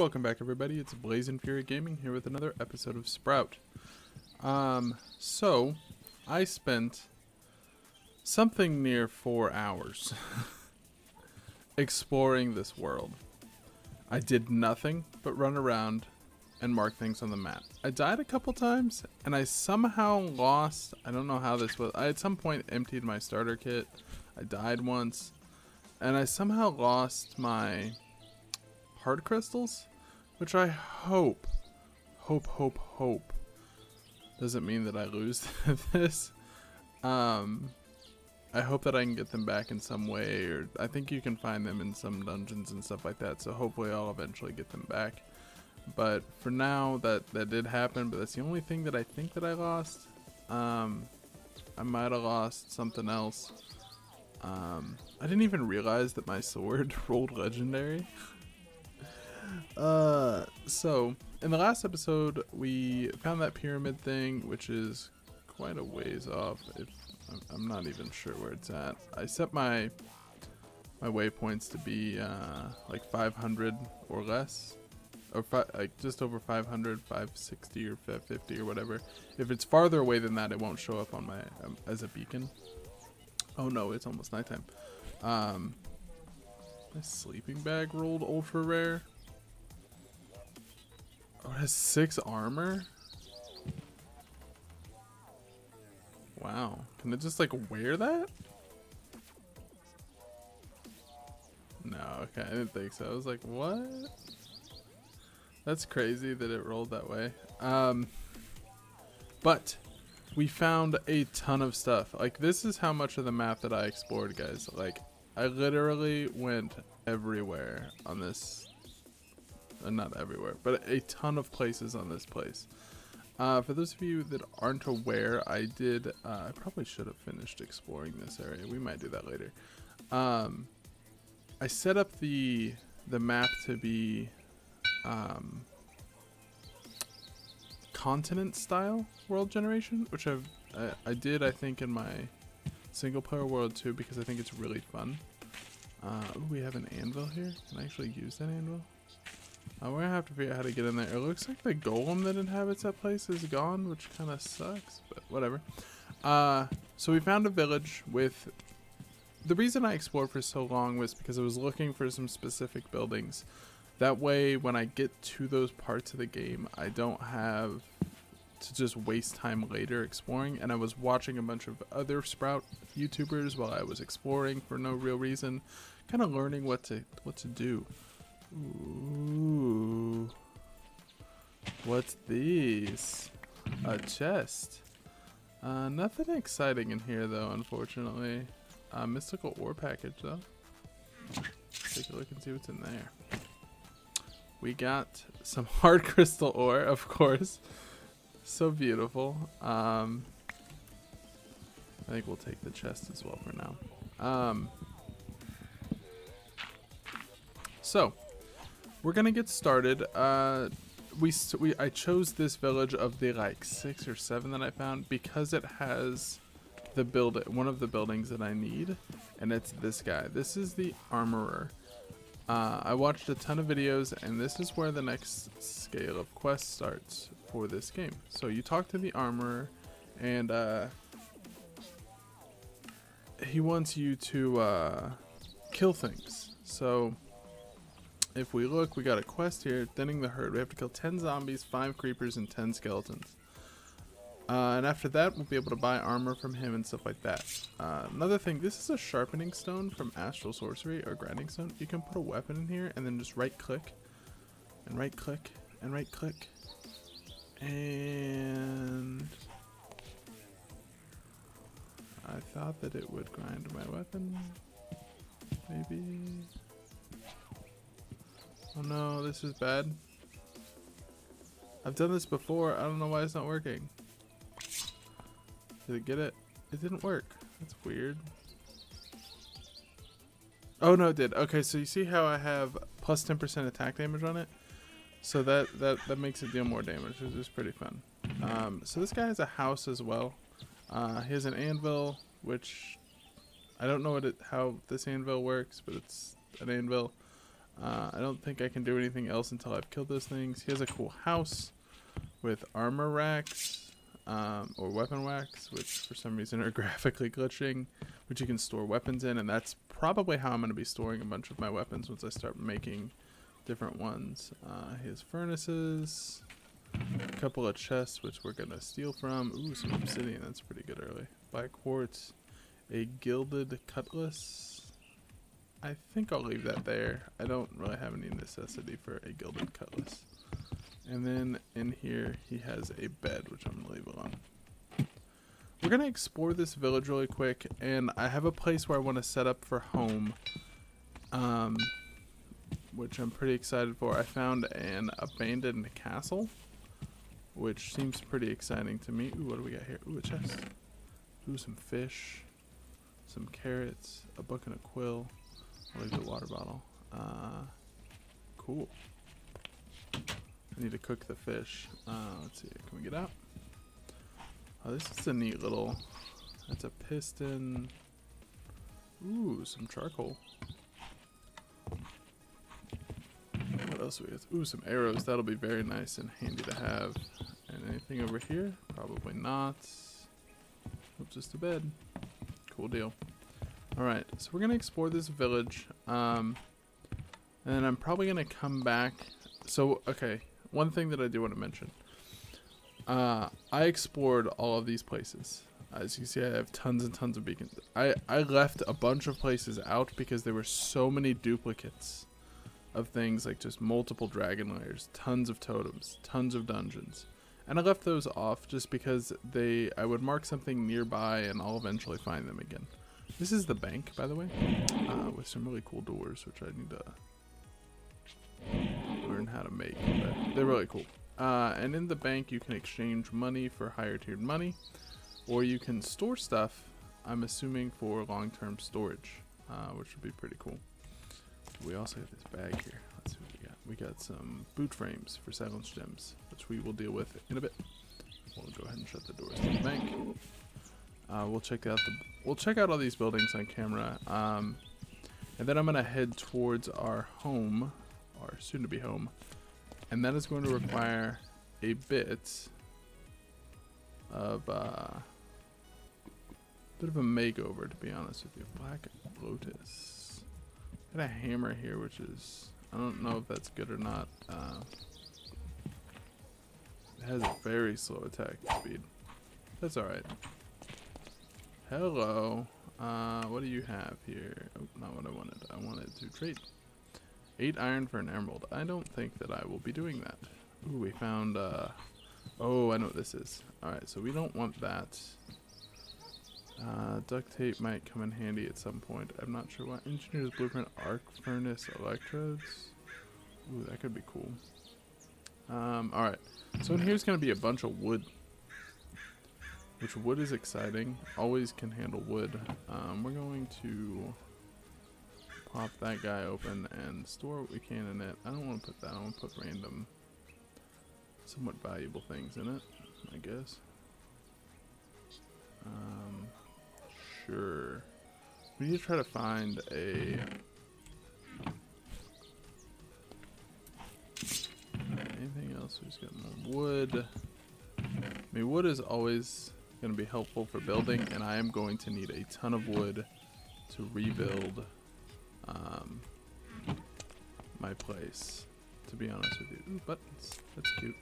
Welcome back, everybody. It's Blazing Fury Gaming here with another episode of Sprout. So I spent something near 4 hours exploring this world. I did nothing but run around and mark things on the map. I died a couple times and I somehow lost, I don't know how this was, I at some point emptied my starter kit. I died once and I somehow lost my hard crystals, which I hope doesn't mean that I lose this. I hope that I can get them back in some way, or I think you can find them in some dungeons and stuff like that, so hopefully I'll eventually get them back. But for now, that did happen, but that's the only thing that I think that I lost. I might have lost something else. I didn't even realize that my sword rolled legendary. So in the last episode we found that pyramid thing, which is quite a ways off. I'm not even sure where it's at. I set my waypoints to be like 500 or less, or like just over 500, 560 or 550 or whatever. If it's farther away than that, it won't show up on my as a beacon. Oh no, it's almost nighttime. My sleeping bag rolled ultra rare. Oh, it has 6 armor? Wow. Can it just like wear that? No, okay, I didn't think so. I was like, what? That's crazy that it rolled that way. But we found a ton of stuff. Like, this is how much of the map that I explored, guys. Like, I literally went everywhere on this. Not everywhere, but a ton of places on this place. For those of you that aren't aware, I probably should have finished exploring this area. We might do that later. I set up the map to be continent style world generation, which I did, I think, in my single player world too, because I think it's really fun. Ooh, we have an anvil here. Can I actually use that anvil? We're gonna have to figure out how to get in there. It looks like the golem that inhabits that place is gone, which kind of sucks, but whatever. So we found a village with... The reason I explored for so long was because I was looking for some specific buildings. That way, when I get to those parts of the game, I don't have to just waste time later exploring. And I was watching a bunch of other Sprout YouTubers while I was exploring for no real reason, kind of learning what to do. Ooh. What's these? A chest. Nothing exciting in here though, unfortunately. Mystical ore package though. Take a look and see what's in there. We got some hard crystal ore, of course. So beautiful. I think we'll take the chest as well for now. So we're gonna get started. I chose this village of the like 6 or 7 that I found because it has one of the buildings that I need, and it's this guy. This is the armorer. I watched a ton of videos, and this is where the next scale of quest starts for this game. So you talk to the armorer, and he wants you to kill things. So if we look, we got a quest here, thinning the herd. We have to kill 10 zombies, 5 creepers, and 10 skeletons. And after that, we'll be able to buy armor from him and stuff like that. Another thing, this is a sharpening stone from Astral Sorcery, or grinding stone. You can put a weapon in here and then just right click, and right click, and right click. And I thought that it would grind my weapon. Maybe. Oh no, this is bad. I've done this before. I don't know why it's not working. Did it get it? It didn't work. That's weird. Oh no, it did. Okay, so you see how I have plus 10% attack damage on it? So that makes it deal more damage, which is pretty fun. So this guy has a house as well. He has an anvil, which I don't know how this anvil works, but it's an anvil. I don't think I can do anything else until I've killed those things. He has a cool house with armor racks, or weapon racks, which for some reason are graphically glitching, which you can store weapons in, and that's probably how I'm going to be storing a bunch of my weapons once I start making different ones. He has furnaces, a couple of chests, which we're going to steal from. Ooh, some obsidian, that's pretty good early. Black quartz, a gilded cutlass. I think I'll leave that there. I don't really have any necessity for a gilded cutlass. And then in here he has a bed, which I'm gonna leave alone. We're gonna explore this village really quick, and I have a place where I want to set up for home, which I'm pretty excited for. I found an abandoned castle, which seems pretty exciting to me. Ooh, what do we got here? Ooh, a chest. Ooh, some fish, some carrots, a book and a quill. I'll leave the water bottle. Cool. I need to cook the fish. Let's see. Can we get out? Oh, this is a neat little... That's a piston. Ooh, some charcoal. What else do we have? Ooh, some arrows. That'll be very nice and handy to have. And anything over here? Probably not. Oh, just a bed. Cool deal. Alright, so we're going to explore this village, and then I'm probably going to come back. So, okay, one thing that I do want to mention. I explored all of these places. As you can see, I have tons and tons of beacons. I left a bunch of places out because there were so many duplicates of things, like just multiple dragon layers, tons of totems, tons of dungeons. And I left those off just because I would mark something nearby and I'll eventually find them again. This is the bank, by the way, with some really cool doors, which I need to learn how to make, but they're really cool. And in the bank, you can exchange money for higher tiered money, or you can store stuff, I'm assuming for long-term storage, which would be pretty cool. We also have this bag here. Let's see what we got. We got some boot frames for silence gems, which we will deal with in a bit. We'll go ahead and shut the doors to the bank. We'll check out all these buildings on camera, and then I'm gonna head towards our home, our soon-to-be home, and that is going to require a bit of a makeover, to be honest with you. Black Lotus. Got a hammer here, which is, I don't know if that's good or not. It has a very slow attack speed. That's all right. Hello. What do you have here? Oh, not what I wanted. I wanted to trade 8 iron for an emerald. I don't think that I will be doing that. Ooh, we found, oh, I know what this is. Alright, so we don't want that. Duct tape might come in handy at some point. I'm not sure what. Engineer's blueprint, arc furnace, electrodes. Ooh, that could be cool. Alright. So in here's going to be a bunch of wood. Which wood is exciting. Always can handle wood. We're going to pop that guy open and store what we can in it. I don't want to put that. I want to put random, somewhat valuable things in it, I guess. Sure. We need to try to find a... anything else? We just got more wood. I mean, wood is always going to be helpful for building, and I am going to need a ton of wood to rebuild my place, to be honest with you. Ooh, buttons. That's cute.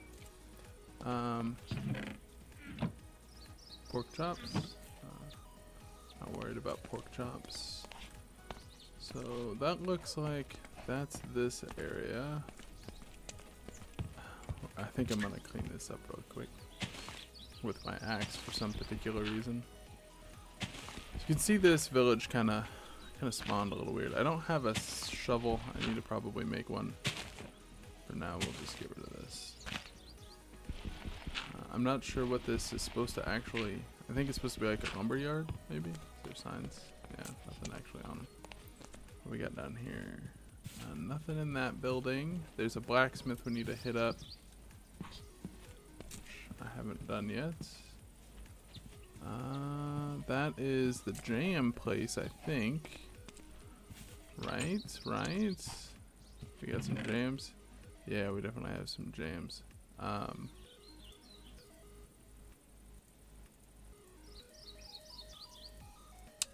Pork chops. Not worried about pork chops. So that looks like that's this area. I think I'm gonna clean this up real quick with my axe for some particular reason. You can see this village kind of spawned a little weird. I don't have a shovel. I need to probably make one. For now, we'll just get rid of this. I'm not sure what this is supposed to actually... I think it's supposed to be like a lumber yard, maybe? There's signs. Yeah, nothing actually on them. What we got down here? Nothing in that building. There's a blacksmith we need to hit up. I haven't done yet. That is the jam place, I think. Right? We got some jams. Yeah, we definitely have some jams.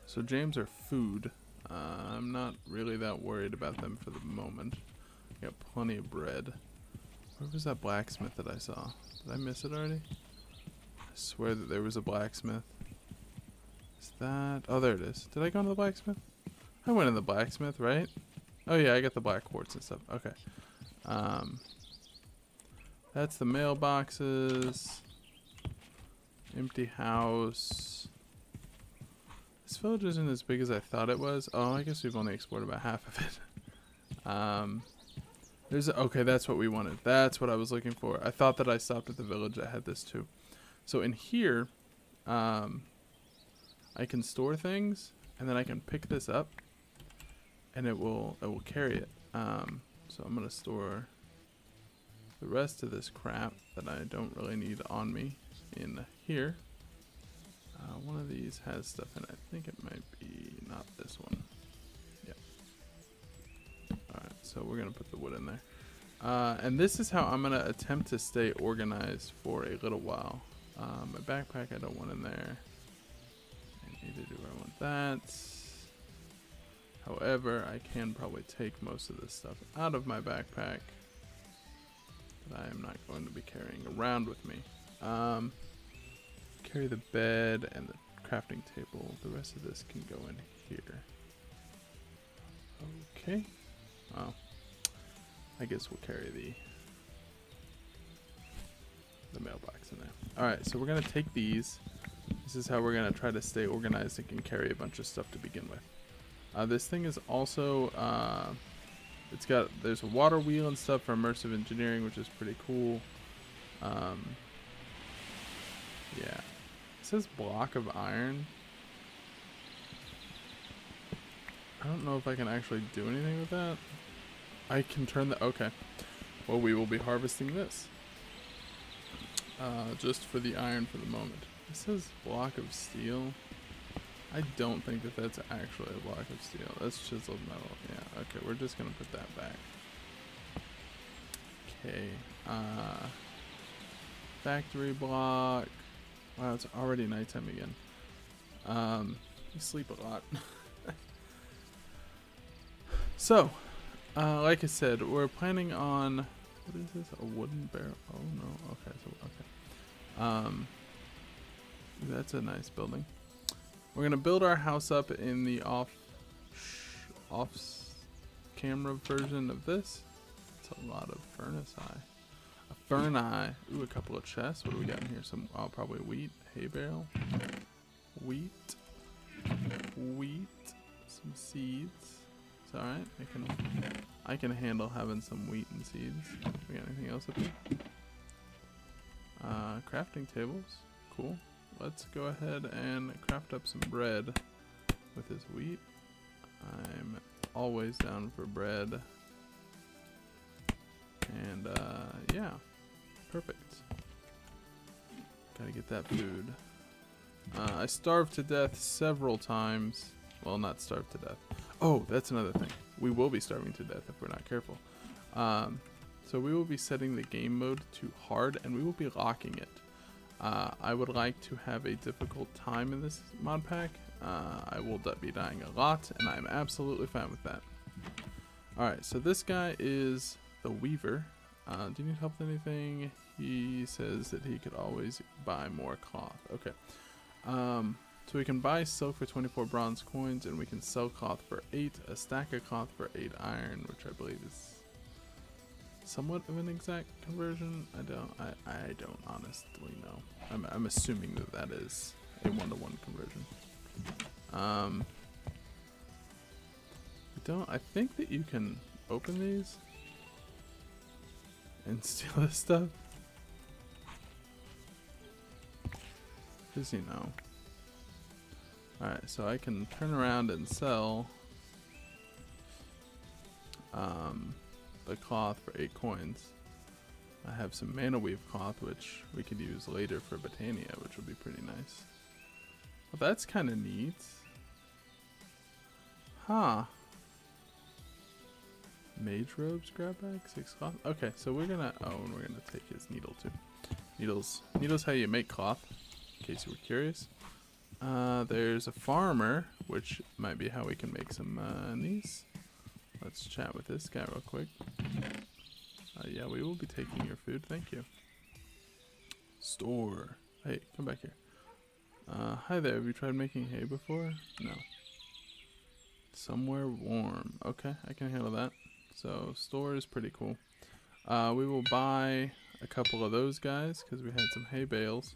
So jams are food. I'm not really that worried about them for the moment. We got plenty of bread. Where was that blacksmith that I saw? Did I miss it already? I swear that there was a blacksmith. Is that... Oh, there it is. Did I go into the blacksmith? I went in the blacksmith, right? Oh yeah, I got the black quartz and stuff. Okay. That's the mailboxes. Empty house. This village isn't as big as I thought it was. Oh, I guess we've only explored about half of it. Okay, that's what we wanted. That's what I was looking for. I thought that I stopped at the village that had this too. So in here, I can store things, and then I can pick this up, and it will carry it. So I'm gonna store the rest of this crap that I don't really need on me in here. One of these has stuff in it. I think it might be not this one. Yeah. Alright, so we're going to put the wood in there. And this is how I'm going to attempt to stay organized for a little while. My backpack I don't want in there. And neither do I want that. However, I can probably take most of this stuff out of my backpack that I am not going to be carrying around with me. Carry the bed and the crafting table. The rest of this can go in here. Okay. Well, I guess we'll carry the mailbox in there. Alright, so we're going to take these. This is how we're going to try to stay organized and can carry a bunch of stuff to begin with. This thing is also, there's a water wheel and stuff for immersive engineering, which is pretty cool. Yeah. It says block of iron. I don't know if I can actually do anything with that. I can turn the... Okay. Well, we will be harvesting this. Just for the iron for the moment. It says block of steel. I don't think that that's actually a block of steel. That's chiseled metal. Yeah, okay. We're just going to put that back. Okay. Factory block. Wow, it's already nighttime again. You sleep a lot. So, like I said, we're planning on... What is this? A wooden barrel? Oh, no. Okay, so, okay. That's a nice building. We're going to build our house up in the off-camera version of this. It's a lot of furnace eye. Furni. Ooh, a couple of chests. What do we got in here? Some, probably wheat, hay bale, wheat, some seeds. It's all right. I can handle having some wheat and seeds. We got anything else up here? Crafting tables. Cool. Let's go ahead and craft up some bread with this wheat. I'm always down for bread. And yeah. Perfect. Gotta get that food. I starved to death several times. Well, not starved to death. Oh, that's another thing. We will be starving to death if we're not careful. So we will be setting the game mode to hard, and we will be locking it. I would like to have a difficult time in this mod pack. I will be dying a lot, and I'm absolutely fine with that. Alright, so this guy is the Weaver. Do you need help with anything? He says that he could always buy more cloth. Okay. So we can buy silk for 24 bronze coins, and we can sell cloth for 8, a stack of cloth for 8 iron, which I believe is somewhat of an exact conversion. I don't honestly know. I'm assuming that is a 1-to-1 conversion. I think that you can open these and steal this stuff. Because, you know. Alright, so I can turn around and sell the cloth for 8 coins. I have some mana weave cloth, which we could use later for Botania, which would be pretty nice. Well, that's kind of neat. Huh. Mage robes, grab bag, 6 cloth. Okay, so we're gonna, oh, and we're gonna take his needle too. Needles how you make cloth, in case you were curious. There's a farmer, which might be how we can make some monies. Let's chat with this guy real quick. Yeah, we will be taking your food, thank you. Store. Hey, come back here. Hi there, have you tried making hay before? No. Somewhere warm. Okay, I can handle that. So, store is pretty cool. We will buy a couple of those guys, because we had some hay bales.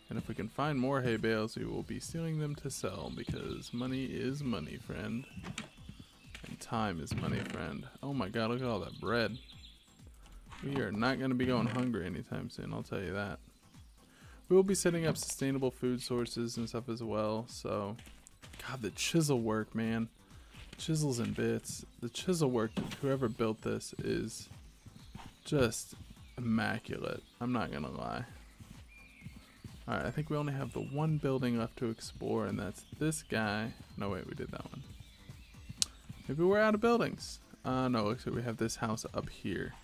And if we can find more hay bales, we will be stealing them to sell, because money is money, friend. And time is money, friend. Oh my god, look at all that bread. We are not going to be going hungry anytime soon, I'll tell you that. We will be setting up sustainable food sources and stuff as well, so... God, the chisel work, man. Chisels and bits. The chisel work, whoever built this, is just immaculate. I'm not going to lie. Alright, I think we only have the one building left to explore, and that's this guy. No, wait, we did that one. Maybe we're out of buildings. No, looks like we have this house up here,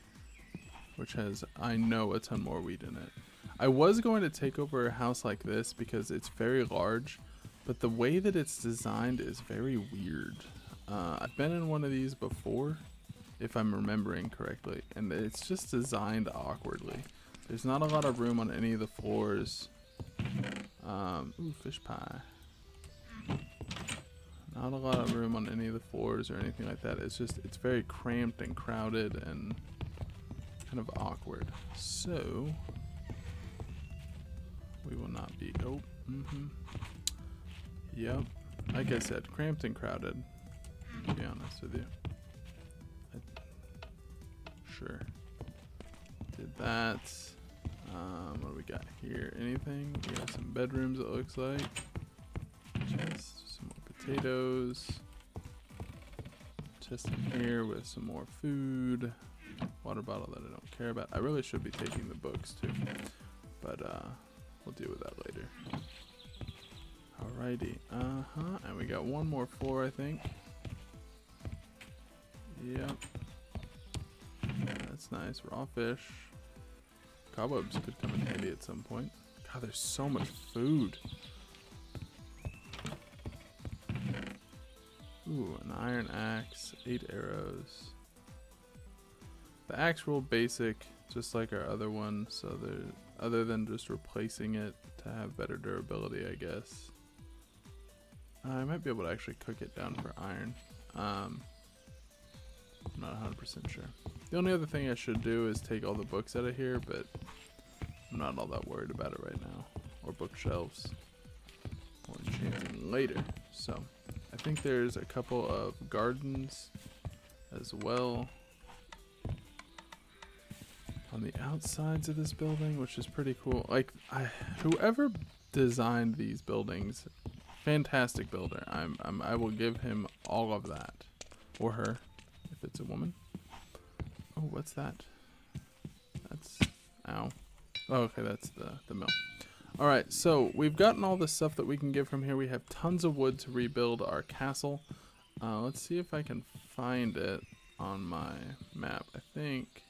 which has, I know, a ton more wheat in it. I was going to take over a house like this because it's very large, but the way that it's designed is very weird. I've been in one of these before, if I'm remembering correctly, and it's just designed awkwardly. There's not a lot of room on any of the floors. Ooh, fish pie. Not a lot of room on any of the floors or anything like that. It's just, it's very cramped and crowded and kind of awkward. So, we will not be, oh, yep. Like I said, cramped and crowded, to be honest with you. Sure. Did that. What do we got here? Anything? We got some bedrooms, it looks like. Chest, some more potatoes. Chest in here with some more food. Water bottle that I don't care about. I really should be taking the books too. But we'll deal with that later. Alrighty. And we got one more floor, I think. Yep. That's nice. Raw fish. Cobwebs could come in handy at some point. God, there's so much food. Ooh, an iron axe, 8 arrows. The axe rolled basic, just like our other one, so other than just replacing it to have better durability, I guess. I might be able to actually cook it down for iron. I'm not 100% sure. The only other thing I should do is take all the books out of here, but I'm not all that worried about it right now. Or bookshelves. Or enchanting later. So, I think there's a couple of gardens as well on the outsides of this building, which is pretty cool. Like, whoever designed these buildings, fantastic builder. I will give him all of that, or her, if it's a woman. Oh, what's that? That's, ow. Oh, okay, that's the mill. All right, so we've gotten all the stuff that we can get from here. We have tons of wood to rebuild our castle. Let's see if I can find it on my map. I think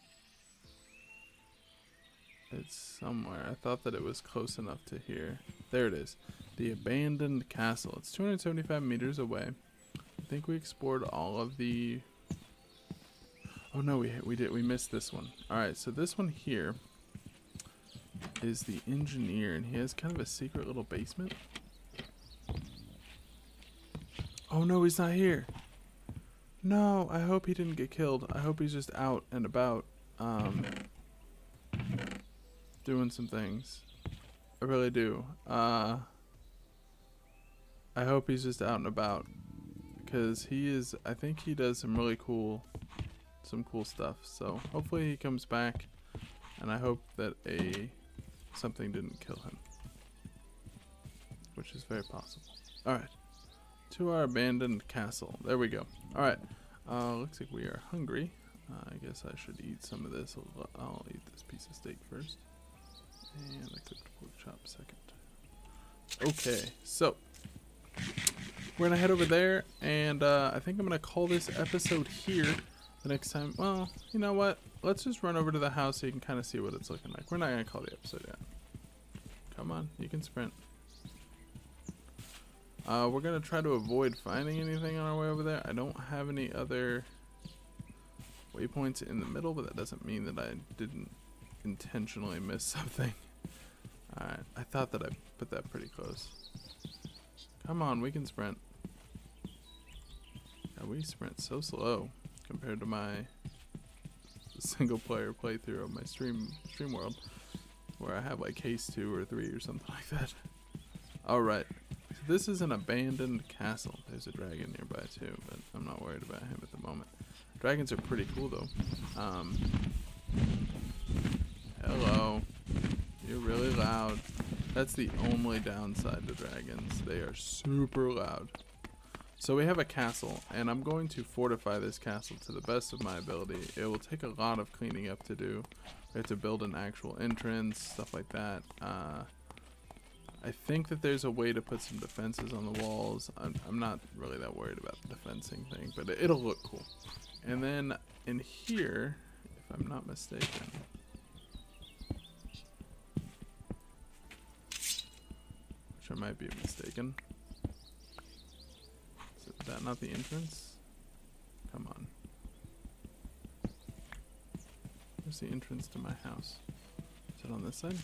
it's somewhere. I thought that it was close enough to here. There it is. The abandoned castle. It's 275 meters away. I think we explored all of the... Oh no, we missed this one. All right, so this one here is the engineer, and he has kind of a secret little basement. Oh no, he's not here. No, I hope he didn't get killed. I hope he's just out and about, doing some things. I really do. I hope he's just out and about, because he is, I think he does some really cool stuff. So hopefully he comes back, and I hope that something didn't kill him, which is very possible. All right, to our abandoned castle. There we go. All right, looks like we are hungry. I guess I should eat some of this. I'll eat this piece of steak first, and the cooked pork chop second. Okay, so we're gonna head over there, and I think I'm gonna call this episode here. the next time, well, you know what? Let's just run over to the house so you can kind of see what it's looking like. We're not going to call the episode yet. Come on, you can sprint. We're going to try to avoid finding anything on our way over there. I don't have any other waypoints in the middle, but that doesn't mean that I didn't intentionally miss something. Alright, I thought that I put that pretty close. Come on, we can sprint. Yeah, we sprint so slow compared to my single player playthrough of my stream world, where I have like haste 2 or 3 or something like that. Alright, so this is an abandoned castle. There's a dragon nearby too, but I'm not worried about him at the moment. Dragons are pretty cool though. Hello. You're really loud. That's the only downside to dragons. They are super loud. So we have a castle, and I'm going to fortify this castle to the best of my ability. It will take a lot of cleaning up to do. We have to build an actual entrance, stuff like that. I think that there's a way to put some defenses on the walls. I'm not really that worried about the defensing thing, but it'll look cool. And then in here, if I'm not mistaken, which I might be mistaken, is that not the entrance? Come on. Where's the entrance to my house? Is it on this side?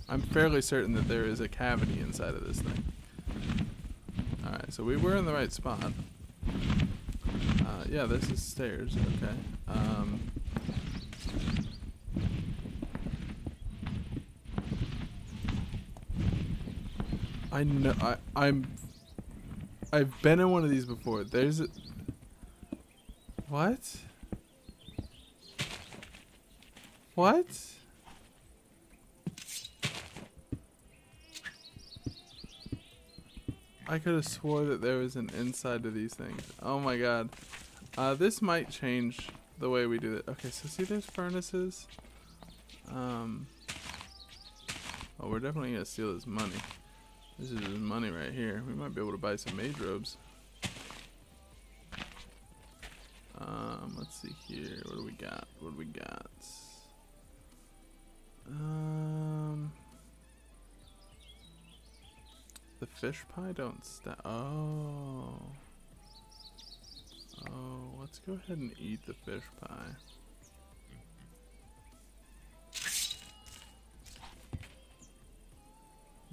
I'm fairly certain that there is a cavity inside of this thing. Alright, so we were in the right spot. Yeah, this is stairs, okay. I know, I've been in one of these before. There's a... What? What? I could have swore that there was an inside to these things. Oh my god. This might change the way we do it. Okay, so see there's furnaces. Oh, we're definitely gonna steal his money. This is his money right here. We might be able to buy some mage robes. Let's see here. What do we got? What do we got? The fish pie don't stack. Oh. Oh, let's go ahead and eat the fish pie.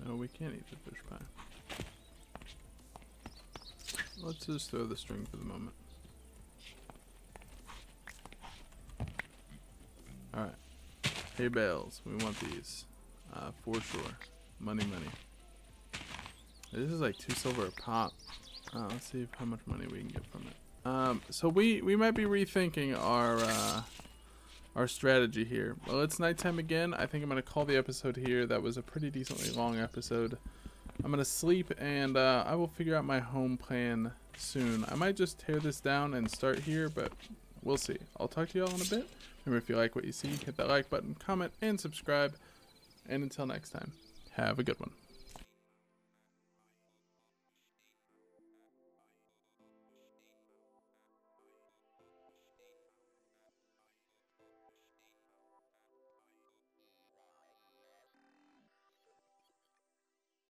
No, we can't eat the fish pie. Let's just throw the string for the moment. Alright. Hay bales. We want these. For sure. Money, money. This is like 2 silver a pop. Let's see how much money we can get from it. So we might be rethinking our strategy here. Well, it's nighttime again. I think I'm gonna call the episode here. That was a pretty decently long episode. I'm gonna sleep, and I will figure out my home plan soon. I might just tear this down and start here, but we'll see. I'll talk to y'all in a bit. Remember, if you like what you see, hit that like button, comment, and subscribe. And until next time, have a good one.